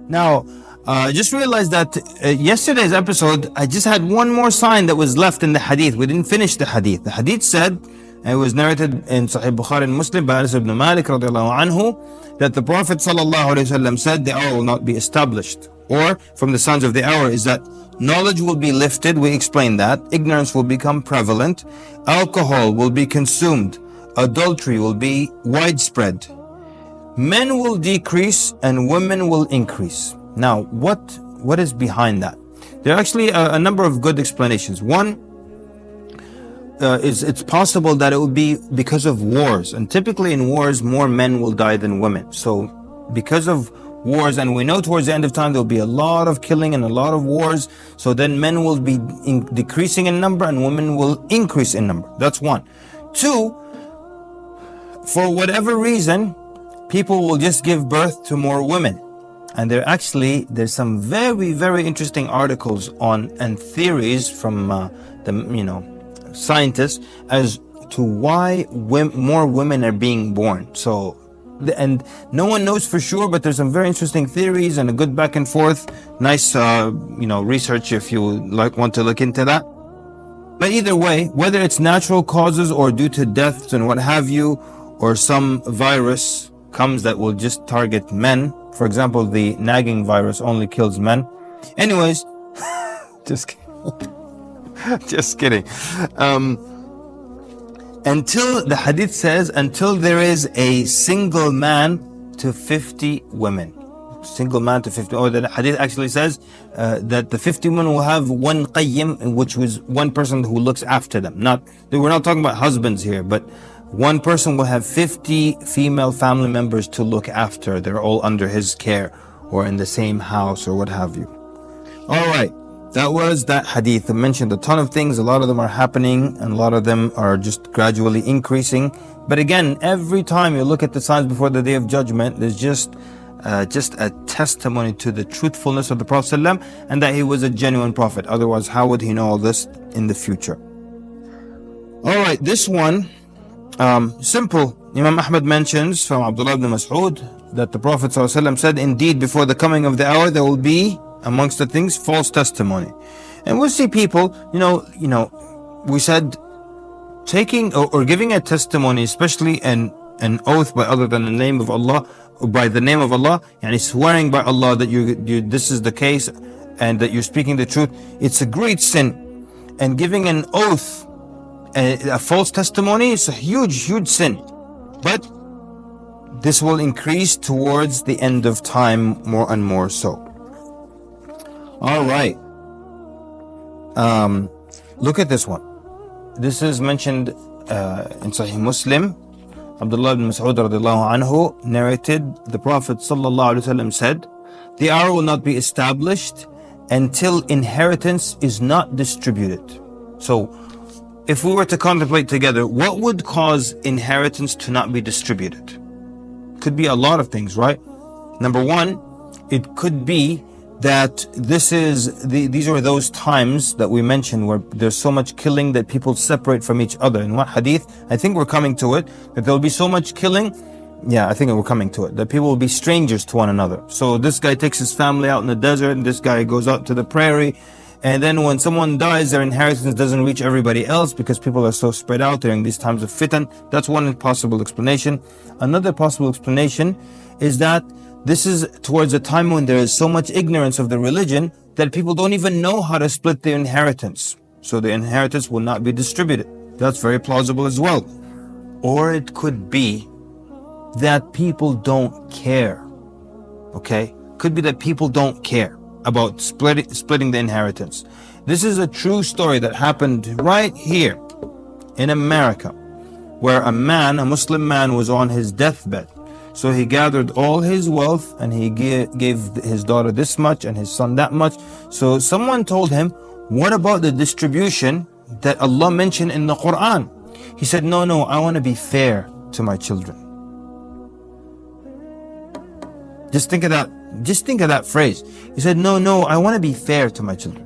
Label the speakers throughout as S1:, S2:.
S1: Now, I just realized that yesterday's episode, I just had one more sign that was left in the hadith. We didn't finish the hadith. The hadith said, and it was narrated in Sahih Bukhari and Muslim by Anas ibn Malik radiallahu anhu, that the Prophet sallallahu alaihi wasallam said the hour will not be established. Or from the signs of the hour is that knowledge will be lifted. We explained that. Ignorance will become prevalent. Alcohol will be consumed. Adultery will be widespread. Men will decrease and women will increase. Now, what is behind that? There are actually a number of good explanations. One is it's possible that it would be because of wars. And typically in wars, more men will die than women. So because of wars, and we know towards the end of time, there will be a lot of killing and a lot of wars. So then men will be decreasing in number and women will increase in number. That's one. Two, for whatever reason, people will just give birth to more women. And there's some very, very interesting articles on and theories from scientists as to why more women are being born. So, and no one knows for sure, but there's some very interesting theories and a good back and forth. Nice, research if you want to look into that. But either way, whether it's natural causes or due to deaths and what have you, or some virus comes that will just target men. For example, the nagging virus only kills men. Anyways, just kidding. Just kidding. Until the hadith says, until there is a single man to 50 women. Single man to 50. Or the hadith actually says that the 50 women will have one qayyim, which was one person who looks after them. We're not talking about husbands here, but one person will have 50 female family members to look after. They're all under his care or in the same house or what have you. All right. That was that hadith. I mentioned a ton of things. A lot of them are happening and a lot of them are just gradually increasing. But again, every time you look at the signs before the Day of Judgment, there's just a testimony to the truthfulness of the Prophet ﷺ and that he was a genuine prophet. Otherwise, how would he know all this in the future? All right, this one, simple. Imam Ahmad mentions from Abdullah ibn Mas'ud that the Prophet ﷺ said, indeed, before the coming of the hour, there will be, amongst the things, false testimony. And we'll see people, we said, taking or giving a testimony, especially an oath by other than the name of Allah, or by the name of Allah, and swearing by Allah that this is the case and that you're speaking the truth, it's a great sin. And giving an oath, a false testimony, is a huge, huge sin. But this will increase towards the end of time more and more so. All right. Look at this one. This is mentioned in Sahih Muslim. Abdullah ibn Mas'ud radiallahu anhu narrated, the Prophet sallallahu alaihi wasallam said, the hour will not be established until inheritance is not distributed. So, if we were to contemplate together, what would cause inheritance to not be distributed? Could be a lot of things, right? Number one, it could be that these are those times that we mentioned where there's so much killing that people separate from each other. In what hadith? I think we're coming to it, that there'll be so much killing. Yeah, I think we're coming to it, that people will be strangers to one another. So this guy takes his family out in the desert and this guy goes out to the prairie. And then when someone dies, their inheritance doesn't reach everybody else because people are so spread out during these times of fitan. That's one possible explanation. Another possible explanation is that this is towards a time when there is so much ignorance of the religion that people don't even know how to split their inheritance. So the inheritance will not be distributed. That's very plausible as well. Or it could be that people don't care. Okay? Could be that people don't care about splitting the inheritance. This is a true story that happened right here in America, where a Muslim man was on his deathbed. So he gathered all his wealth and he gave his daughter this much and his son that much. So someone told him, what about the distribution that Allah mentioned in the Quran? He said, no, I want to be fair to my children. Just think of that phrase. He said, no, I want to be fair to my children.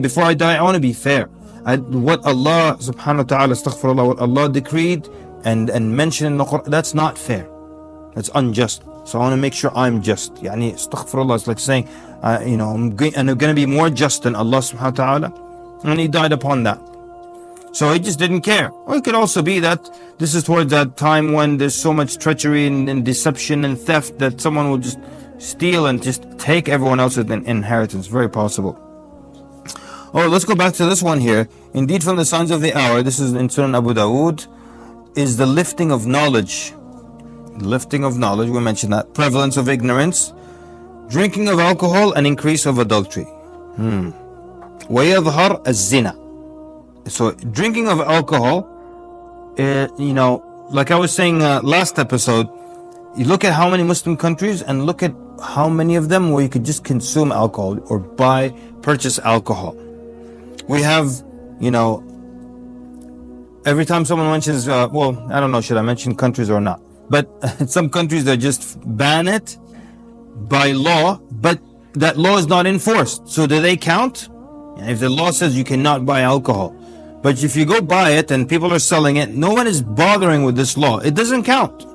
S1: Before I die, I want to be fair. What Allah subhanahu wa ta'ala, astaghfirullah, what Allah decreed and mentioned in the Quran, that's not fair. That's unjust. So I want to make sure I'm just. Yani, astaghfirullah, it's like saying, I'm going to be more just than Allah subhanahu wa ta'ala. And he died upon that. So he just didn't care. Or it could also be that this is towards that time when there's so much treachery and deception and theft that someone will just steal and just take everyone else's inheritance. Very possible. Oh, let's go back to this one here. Indeed, from the signs of the hour, this is in Sunan Abu Dawood, is the lifting of knowledge. Lifting of knowledge, we mentioned that. Prevalence of ignorance, drinking of alcohol, and increase of adultery. وَيَظْهَرْ الزِّنَا. So drinking of alcohol, like I was saying last episode, you look at how many Muslim countries and look at how many of them where you could just consume alcohol or purchase alcohol. We have, every time someone mentions, I don't know, should I mention countries or not? But some countries, they just ban it by law, but that law is not enforced. So do they count? If the law says you cannot buy alcohol, but if you go buy it and people are selling it, no one is bothering with this law. It doesn't count.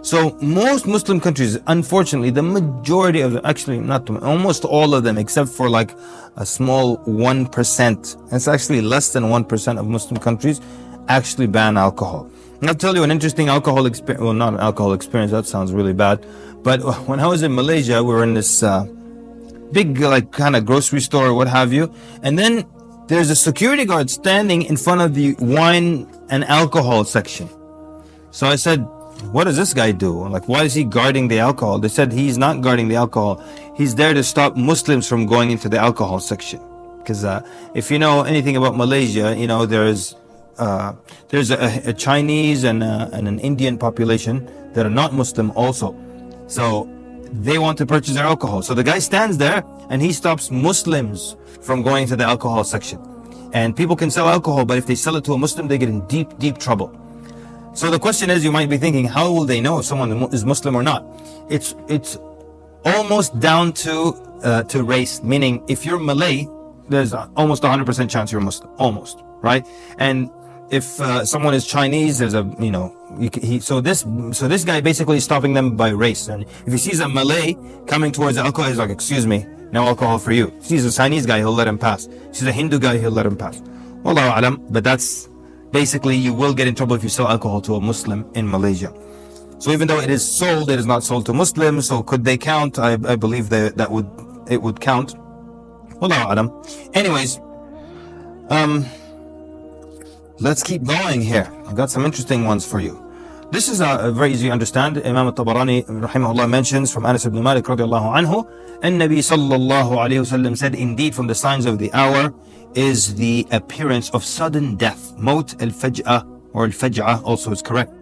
S1: So most Muslim countries, unfortunately, the majority of them, actually not almost all of them, except for like a small 1%. It's actually less than 1% of Muslim countries actually ban alcohol. And I'll tell you an interesting alcohol experience. Well, not an alcohol experience. That sounds really bad. But when I was in Malaysia, we were in this big like kind of grocery store or what have you. And then there's a security guard standing in front of the wine and alcohol section. So I said, what does this guy do? Like, why is he guarding the alcohol? They said he's not guarding the alcohol. He's there to stop Muslims from going into the alcohol section. Because if you know anything about Malaysia, there's a Chinese and an Indian population that are not Muslim also. So they want to purchase their alcohol. So the guy stands there and he stops Muslims from going to the alcohol section. And people can sell alcohol, but if they sell it to a Muslim, they get in deep, deep trouble. So the question is, you might be thinking, how will they know if someone is Muslim or not? It's almost down to race, meaning if you're Malay, there's almost 100% chance you're Muslim, almost, right? And if someone is Chinese, there's so this guy basically is stopping them by race. And if he sees a Malay coming towards the alcohol, he's like, excuse me, no alcohol for you. If he sees a Chinese guy, he'll let him pass. If he sees a Hindu guy, he'll let him pass. Wallahu alam, but that's basically, you will get in trouble if you sell alcohol to a Muslim in Malaysia. So even though it is sold, it is not sold to Muslims. So could they count? I believe that it would count. Wallahu alam. Anyways, let's keep going here. I've got some interesting ones for you. This is very easy to understand. Imam al-Tabarani rahimahullah mentions from Anas ibn Malik radiallahu anhu, and Nabi sallallahu alayhi wasallam said, indeed from the signs of the hour is the appearance of sudden death. Maut al-faj'ah or al-faj'ah also is correct.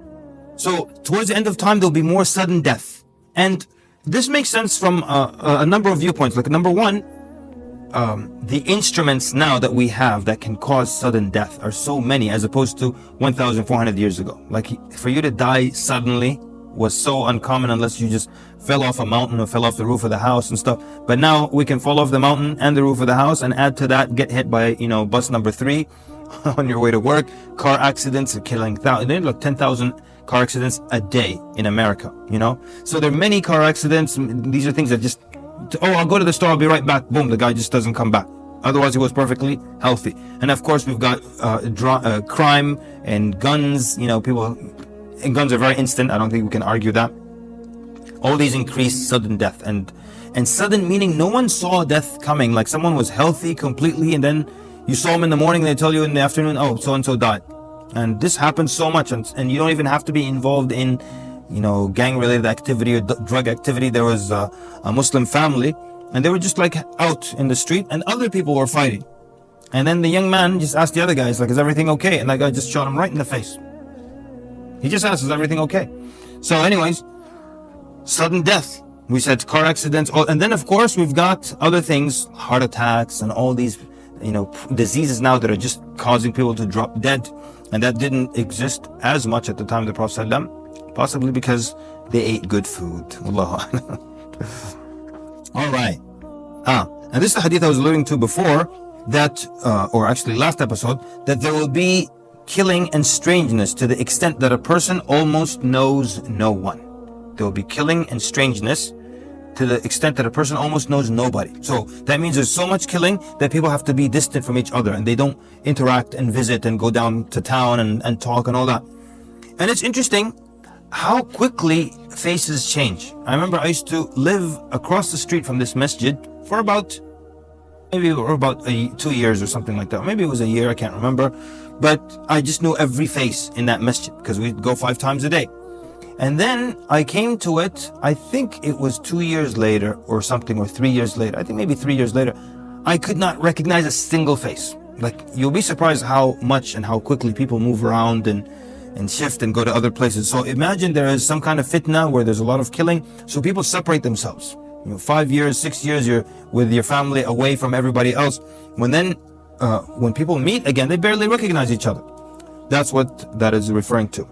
S1: So towards the end of time, there'll be more sudden death. And this makes sense from a number of viewpoints. Like number one, the instruments now that we have that can cause sudden death are so many as opposed to 1,400 years ago. Like for you to die suddenly was so uncommon unless you just fell off a mountain or fell off the roof of the house and stuff. But now we can fall off the mountain and the roof of the house, and add to that, get hit by, bus number 3 on your way to work. Car accidents are killing 10,000 car accidents a day in America, So there are many car accidents. These are things that just, I'll go to the store, I'll be right back. Boom, the guy just doesn't come back. Otherwise, he was perfectly healthy. And of course, we've got crime and guns. And guns are very instant. I don't think we can argue that. All these increase sudden death. And sudden meaning no one saw death coming. Like someone was healthy completely, and then you saw him in the morning, they tell you in the afternoon, oh, so-and-so died. And this happens so much. And you don't even have to be involved in, gang-related activity or drug activity. There was a Muslim family, and they were just like out in the street, and other people were fighting. And then the young man just asked the other guys, like, is everything okay? And that guy just shot him right in the face. He just asked, is everything okay? So anyways, sudden death. We said car accidents. And then, of course, we've got other things, heart attacks and all these, diseases now that are just causing people to drop dead. And that didn't exist as much at the time of the Prophet ﷺ, possibly because they ate good food. Allah. All right. And this is the hadith I was alluding to before, that, or actually last episode, that there will be killing and strangeness to the extent that a person almost knows no one. There will be killing and strangeness to the extent that a person almost knows nobody. So that means there's so much killing that people have to be distant from each other and they don't interact and visit and go down to town and talk and all that. And it's interesting how quickly faces change. I remember I used to live across the street from this masjid for about 2 years or something like that. Maybe it was a year, I can't remember. But I just knew every face in that masjid because we'd go 5 times a day. And then I came to it, I think it was 2 years later or something, or 3 years later. I think maybe 3 years later. I could not recognize a single face. Like, you'll be surprised how much and how quickly people move around and shift and go to other places. So imagine there is some kind of fitna where there's a lot of killing. So people separate themselves. 5 years, 6 years, you're with your family away from everybody else. When people meet again, they barely recognize each other. That's what that is referring to.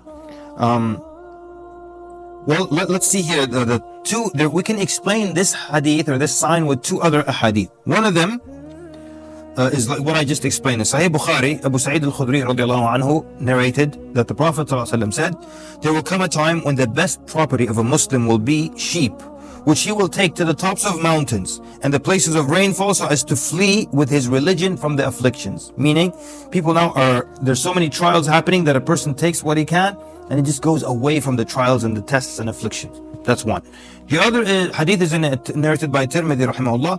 S1: Well, let's see here. We can explain this hadith or this sign with 2 other hadith. One of them is like what I just explained. In Sahih Bukhari, Abu Sa'id al-Khudri radiallahu anhu narrated that the Prophet ﷺ said, there will come a time when the best property of a Muslim will be sheep, which he will take to the tops of mountains and the places of rainfall so as to flee with his religion from the afflictions. Meaning, people now there's so many trials happening that a person takes what he can and it just goes away from the trials and the tests and afflictions. That's one. The other hadith is narrated by Tirmidhi rahimahullah,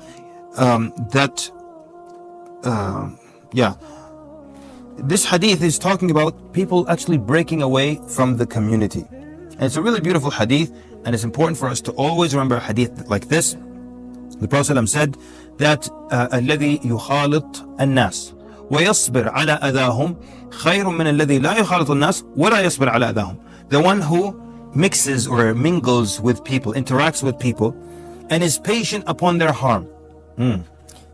S1: this hadith is talking about people actually breaking away from the community. And it's a really beautiful hadith, and it's important for us to always remember a hadith like this. The Prophet ﷺ said that الذي يخالط الناس ويصبر على أذاهم خير من الذي لا يخالط الناس ولا يصبر على أذاهم. The one who mixes or mingles with people, interacts with people, and is patient upon their harm.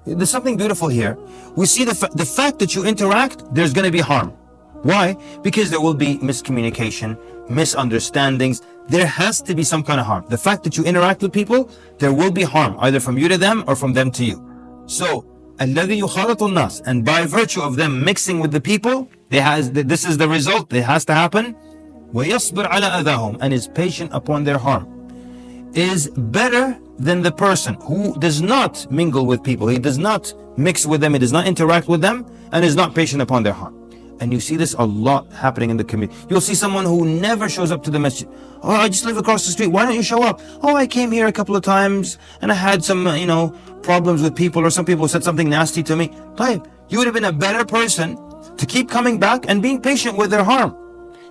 S1: There's something beautiful here. We see the fact that you interact, there's going to be harm. Why? Because there will be miscommunication, misunderstandings. There has to be some kind of harm. The fact that you interact with people, there will be harm, either from you to them or from them to you. So, الَّذِي يُخَالَطُ النَّاسِ, and by virtue of them mixing with the people, this is the result. It has to happen. وَيَصْبِرْ عَلَى أَذَاهُمْ, and is patient upon their harm, is better than the person who does not mingle with people. He does not mix with them. He does not interact with them, and is not patient upon their harm. And you see this a lot happening in the community. You'll see someone who never shows up to the masjid. Oh, I just live across the street. Why don't you show up? Oh, I came here a couple of times and I had some, problems with people, or some people said something nasty to me. You would have been a better person to keep coming back and being patient with their harm.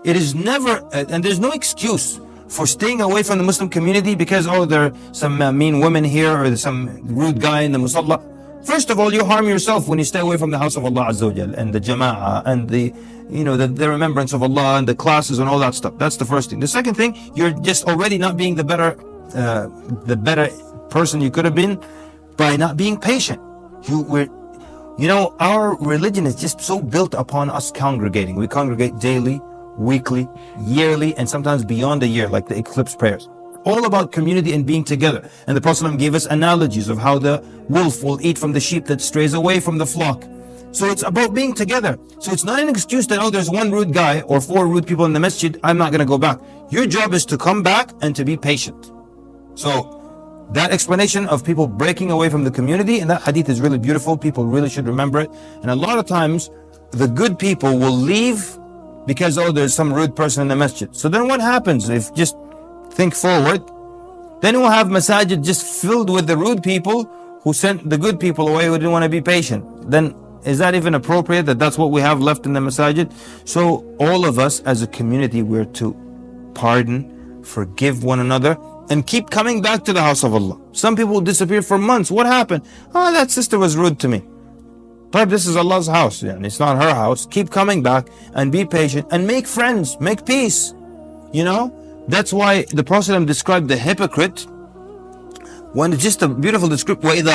S1: It is never, and there's no excuse for staying away from the Muslim community because, there are some mean women here or there's some rude guy in the musalla. First of all, you harm yourself when you stay away from the house of Allah Azza wa Jal and the jama'ah and the remembrance of Allah and the classes and all that stuff. That's the first thing. The second thing, you're just already not being the better person you could have been by not being patient. Our religion is just so built upon us congregating. We congregate daily, weekly, yearly, and sometimes beyond a year, like the eclipse prayers. All about community and being together. And the Prophet ﷺ gave us analogies of how the wolf will eat from the sheep that strays away from the flock. So it's about being together. So it's not an excuse that, there's one rude guy or 4 rude people in the masjid, I'm not going to go back. Your job is to come back and to be patient. So that explanation of people breaking away from the community, and that hadith is really beautiful. People really should remember it. And a lot of times, the good people will leave because, there's some rude person in the masjid. So then what happens? If just think forward, then we'll have masajid just filled with the rude people who sent the good people away who didn't want to be patient. Then is that even appropriate that that's what we have left in the masajid? So all of us as a community, we're to pardon, forgive one another, and keep coming back to the house of Allah. Some people will disappear for months. What happened? That sister was rude to me. But this is Allah's house, and it's not her house. Keep coming back and be patient and make friends, make peace. That's why the Prophet described the hypocrite, when it's just a beautiful description,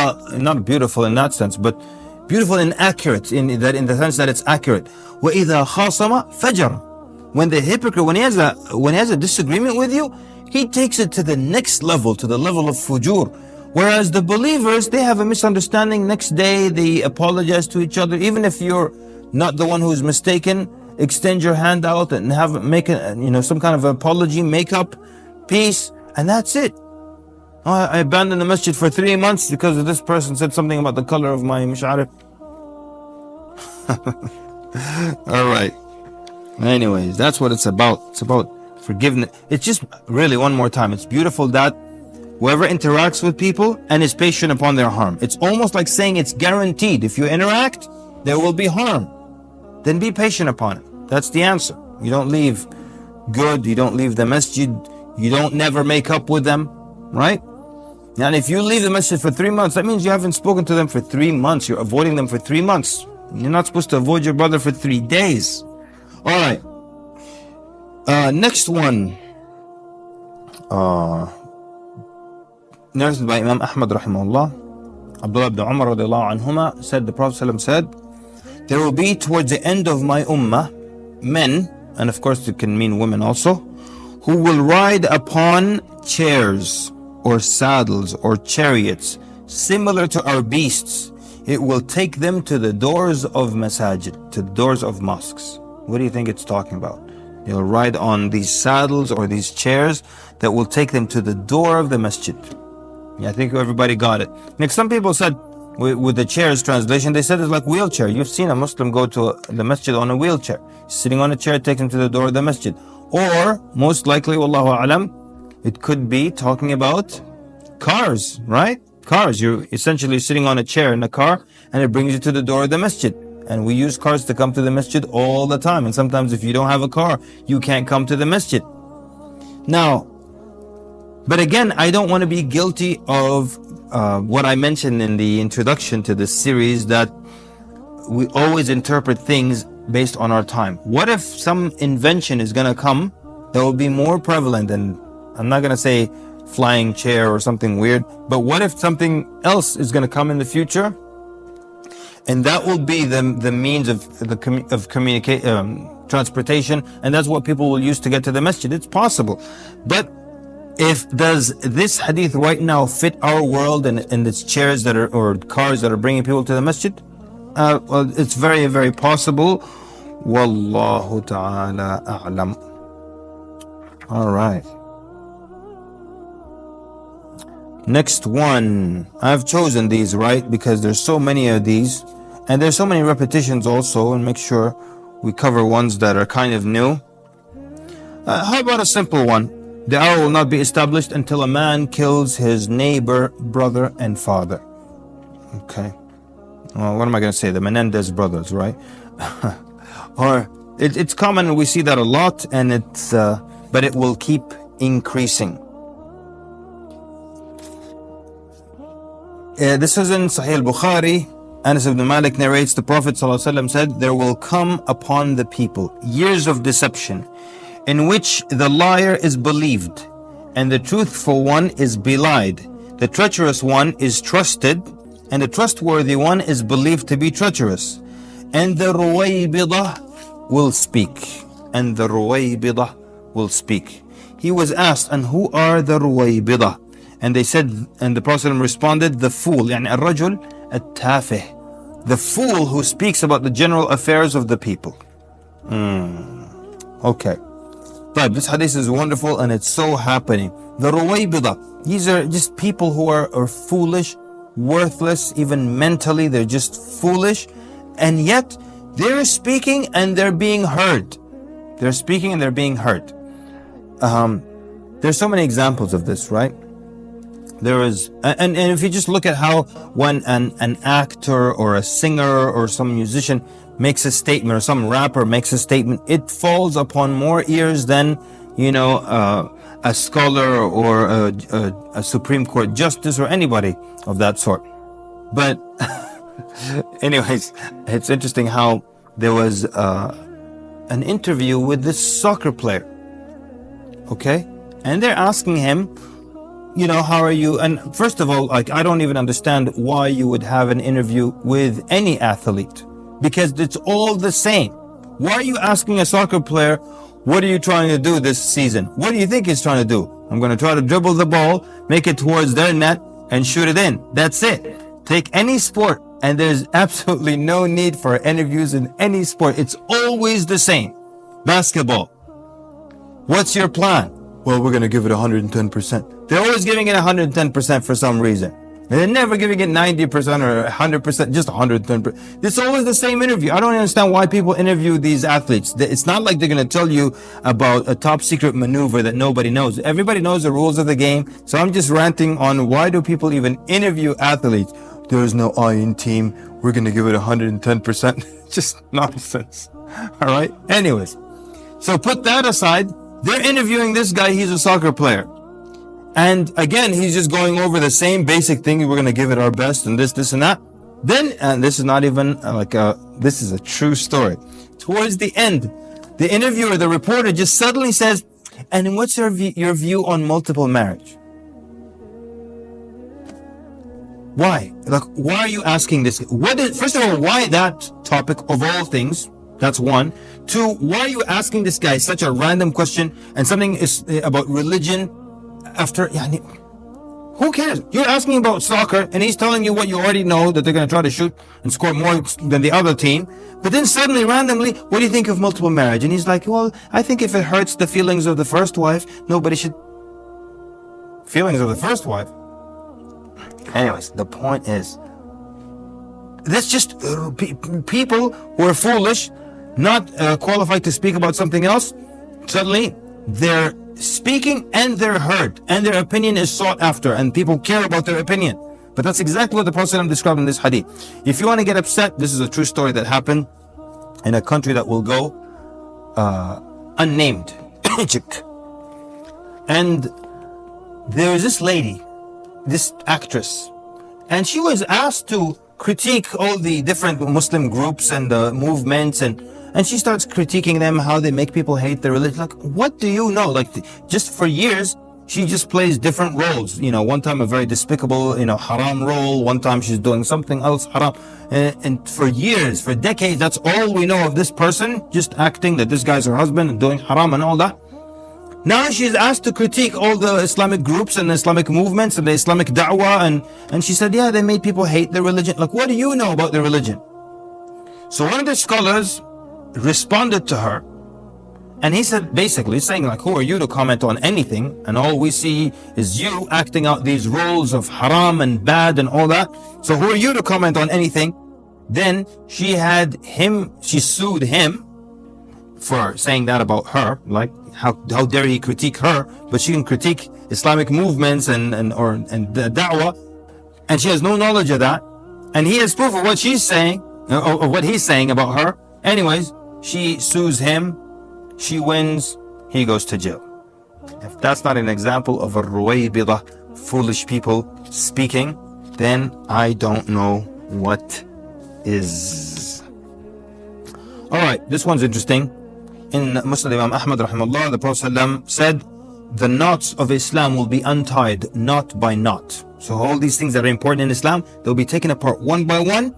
S1: not beautiful in that sense, but beautiful and accurate in the sense that it's accurate. وَإِذَا خَاصَمَ فَجَرَ. When the hypocrite, when he has a disagreement with you, he takes it to the next level, to the level of fujur. Whereas the believers, they have a misunderstanding. Next day, they apologize to each other. Even if you're not the one who is mistaken, extend your hand out and make some kind of apology, make up, peace, And that's it. Oh, I abandoned the masjid for 3 months because this person said something about the color of my mish'arif. All right. Anyways, that's what it's about. It's about forgiveness. It's just really, one more time, it's beautiful that whoever interacts with people and is patient upon their harm. It's almost like saying it's guaranteed. If you interact, there will be harm. Then be patient upon it. That's the answer. You don't leave good. You don't leave the masjid. You don't never make up with them. Right? And if you leave the masjid for 3 months, that means you haven't spoken to them for 3 months. You're avoiding them for 3 months. You're not supposed to avoid your brother for 3 days. All right. Next one. Narrated by Imam Ahmad rahimahullah. Abdullah ibn Umar radiallahu anhuma said, the Prophet ﷺ said, there will be towards the end of my ummah men, and of course it can mean women also, who will ride upon chairs or saddles or chariots similar to our beasts. It will take them to the doors of masajid, to the doors of mosques. What do you think it's talking about? They'll ride on these saddles or these chairs that will take them to the door of the masjid. Yeah, I think everybody got it. Like some people said, with the chairs translation, they said it's like wheelchair. You've seen a Muslim go to the masjid on a wheelchair. Sitting on a chair, take him to the door of the masjid. Or, most likely, wallahu alam, it could be talking about cars, right? Cars. You're essentially sitting on a chair in a car and it brings you to the door of the masjid. And we use cars to come to the masjid all the time. And sometimes if you don't have a car, you can't come to the masjid. Now, but again, I don't want to be guilty of what I mentioned in the introduction to this series, that we always interpret things based on our time. What if some invention is going to come that will be more prevalent, and I'm not going to say flying chair or something weird, but what if something else is going to come in the future, and that will be the means of transportation, and that's what people will use to get to the masjid? It's possible. But does this hadith right now fit our world and its chairs that are, or cars that are bringing people to the masjid? Well, it's very, very possible. Wallahu ta'ala a'lam. All right. Next one. I've chosen these, right? Because there's so many of these. And there's so many repetitions also. And make sure we cover ones that are kind of new. How about a simple one? The hour will not be established until a man kills his neighbor, brother, and father. Okay. Well, what am I going to say? The Menendez brothers, right? Or it's common. We see that a lot, and but it will keep increasing. This is in Sahih al-Bukhari. Anas ibn Malik narrates, the Prophet ﷺ said, there will come upon the people years of deception, in which the liar is believed, and the truthful one is belied. The treacherous one is trusted, and the trustworthy one is believed to be treacherous. And the Ruwaybidah will speak. And the Ruwaybidah will speak. He was asked, and who are the Ruwaybidah? And they said, and the Prophet responded, the fool, يعني الرجل التافه, the fool who speaks about the general affairs of the people. Okay. But this hadith is wonderful, and it's so happening. The Ruwaybidah, these are just people who are foolish, worthless, even mentally, they're just foolish, and yet they're speaking and they're being heard. They're speaking and they're being heard. There's so many examples of this, right? There is, and if you just look at how when an actor or a singer or some musician makes a statement, or some rapper makes a statement, it falls upon more ears than, you know, a scholar or a Supreme Court justice or anybody of that sort. But anyways, it's interesting how there was an interview with this soccer player, okay? And they're asking him, you know, how are you? And first of all, like, I don't even understand why you would have an interview with any athlete, because it's all the same. Why are you asking a soccer player, what are you trying to do this season? What do you think he's trying to do? I'm going to try to dribble the ball, make it towards their net, and shoot it in. That's it. Take any sport, and there's absolutely no need for interviews in any sport. It's always the same. Basketball. What's your plan? well, we're going to give it 110%. They're always giving it 110% for some reason. They're never giving it 90% or 100%, just 110%. It's always the same interview. I don't understand why people interview these athletes. It's not like they're going to tell you about a top secret maneuver that nobody knows. Everybody knows the rules of the game. So I'm just ranting on why do people even interview athletes? There's no I in team. We're going to give it 110%. Just nonsense. All right. Anyways, so put that aside. They're interviewing this guy. He's a soccer player. And again, he's just going over the same basic thing. We're going to give it our best and this and that. Then, and this is not even this is a true story. Towards the end, the interviewer, the reporter just suddenly says, and what's your view on multiple marriage? Why? Like, why are you asking this? First of all, why that topic of all things? That's one. Two, why are you asking this guy such a random question and something is about religion? After, who cares? You're asking about soccer and he's telling you what you already know, that they're going to try to shoot and score more than the other team. But then suddenly, randomly, what do you think of multiple marriage? And he's like, well, I think if it hurts the feelings of the first wife, nobody should. Feelings of the first wife? Anyways, the point is, that's just people who are foolish, not qualified to speak about something else. Suddenly, they're speaking and they're heard and their opinion is sought after and people care about their opinion. But that's exactly what the Prophet described in this hadith. If you want to get upset, this is a true story that happened in a country that will go unnamed, Egypt. And there was this lady, this actress, and she was asked to critique all the different Muslim groups and movements, and she starts critiquing them, how they make people hate their religion. Like, what do you know? Like, just for years, she just plays different roles. One time a very despicable, haram role. One time she's doing something else haram. And for years, for decades, that's all we know of this person, just acting that this guy's her husband and doing haram and all that. Now she's asked to critique all the Islamic groups and the Islamic movements and the Islamic da'wah. And she said, yeah, they made people hate their religion. Like, what do you know about their religion? So one of the scholars responded to her, and he said, basically saying, like, who are you to comment on anything? And all we see is you acting out these roles of haram and bad and all that. So who are you to comment on anything? Then she sued him for saying that about her. Like, how dare he critique her? But she can critique Islamic movements and the da'wah, and she has no knowledge of that. And he has proof of what she's saying, or what he's saying about her. Anyways, she sues him, she wins, he goes to jail. If that's not an example of a ruwaybidah, foolish people speaking, then I don't know what is. Alright, this one's interesting. In Muslim Imam Ahmad rahimahullah, the Prophet said, the knots of Islam will be untied knot by knot. So all these things that are important in Islam, they'll be taken apart one by one.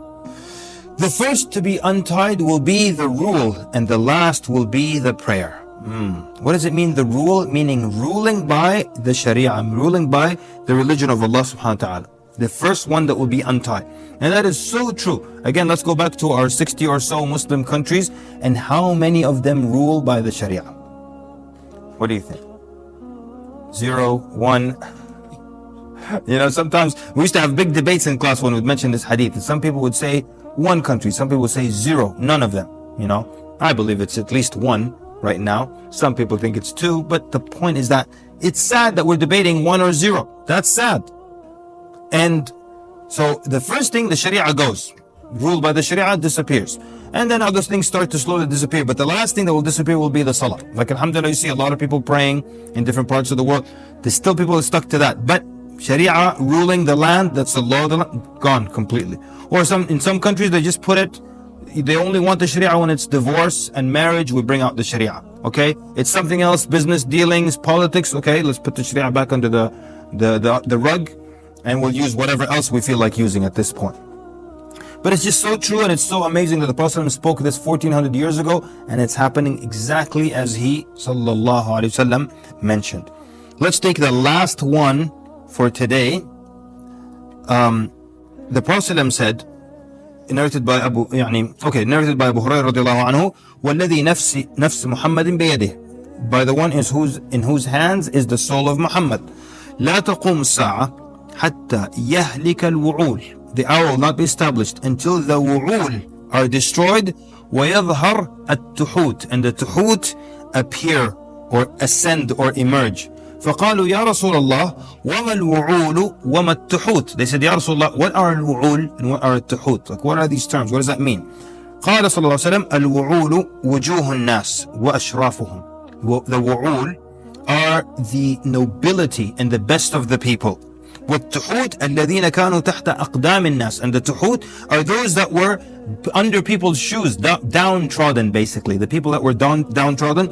S1: The first to be untied will be the rule, and the last will be the prayer. What does it mean, the rule? Meaning ruling by the Sharia, ruling by the religion of Allah subhanahu wa ta'ala. The first one that will be untied. And that is so true. Again, let's go back to our 60 or so Muslim countries, and how many of them rule by the Sharia? What do you think? 0, 1. Sometimes we used to have big debates in class when we'd mention this hadith. And some people would say, one country. Some people say 0, none of them. I believe it's at least 1 right now. Some people think it's 2, but the point is that it's sad that we're debating 1 or 0. That's sad. And so the first thing, the Sharia goes. Ruled by the Sharia disappears. And then other things start to slowly disappear. But the last thing that will disappear will be the Salah. Like, alhamdulillah, you see a lot of people praying in different parts of the world. There's still people who are stuck to that. But Sharia ruling the land, that's the law of the land, gone completely. Or in some countries, they just put it, they only want the Sharia when it's divorce and marriage, we bring out the Sharia. Okay? It's something else, business dealings, politics. Okay, let's put the Sharia back under the rug, and we'll use whatever else we feel like using at this point. But it's just so true, and it's so amazing that the Prophet spoke this 1400 years ago, and it's happening exactly as he sallallahu alaihi wasallam mentioned. Let's take the last one for today. The Prophet said, narrated by Abu Hurairah radiallahu anhu, وَالَّذِي نَفْسِ مُحَمَّدٍ بِيَدِهِ. by the one in whose hands is the soul of Muhammad. لا تقوم الساعة حتى يهلك الوعول. The hour will not be established until the wu'ul are destroyed. ويظهر التحوت, and the tuhut appear or ascend or emerge. فقالوا يا رسول الله وما الوعول وما التحوت. They said, Ya Rasulullah, what are al-wu'ul and what are al-tuhut? Like, what are these terms? What does that mean? قال صلى الله عليه وسلم الوعول وجوه الناس وأشرافهم. The wu'ul are the nobility and the best of the people. والتحوت الذين كانوا تحت أقدام الناس. And the tuhut are those that were under people's shoes, downtrodden basically. The people that were downtrodden.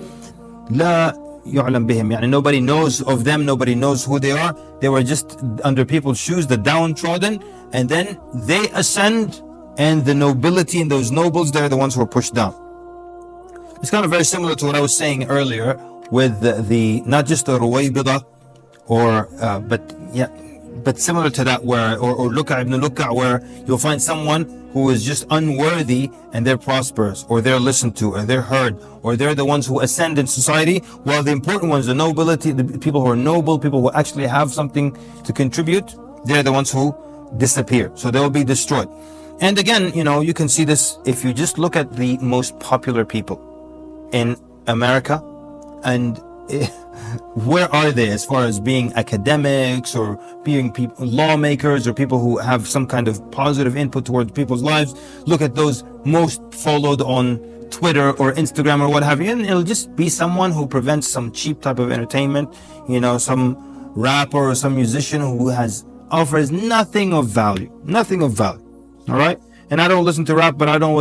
S1: لا يعلم بهم, يعني nobody knows of them, nobody knows who they are. They were just under people's shoes, the downtrodden, and then they ascend, and the nobility and those nobles, they're the ones who are pushed down. It's kind of very similar to what I was saying earlier with the not just the Ruwaybida, or but similar to that, where or Luka' ibn Luka', where you'll find someone who is just unworthy and they're prosperous, or they're listened to, or they're heard, or they're the ones who ascend in society, while the important ones, the nobility, the people who are noble, people who actually have something to contribute, they're the ones who disappear. So they'll be destroyed. And again, you can see this if you just look at the most popular people in America, and where are they as far as being academics or being lawmakers or people who have some kind of positive input towards people's lives? Look at those most followed on Twitter or Instagram or what have you, and it'll just be someone who prevents some cheap type of entertainment, some rapper or some musician who offers nothing of value. All right? And I don't listen to rap, but I know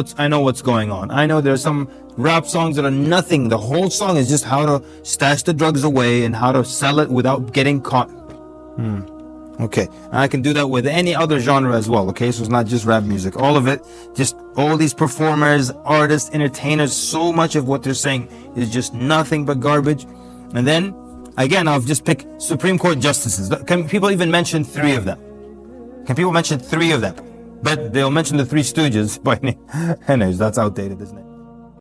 S1: what's going on. I know there's some rap songs that are nothing. The whole song is just how to stash the drugs away and how to sell it without getting caught. Okay. And I can do that with any other genre as well. Okay. So it's not just rap music. All of it, just all these performers, artists, entertainers, so much of what they're saying is just nothing but garbage. And then, again, I'll just pick Supreme Court justices. Can people even mention 3 of them? Can people mention 3 of them? But they'll mention the 3 stooges by name. Anyways, that's outdated, isn't it?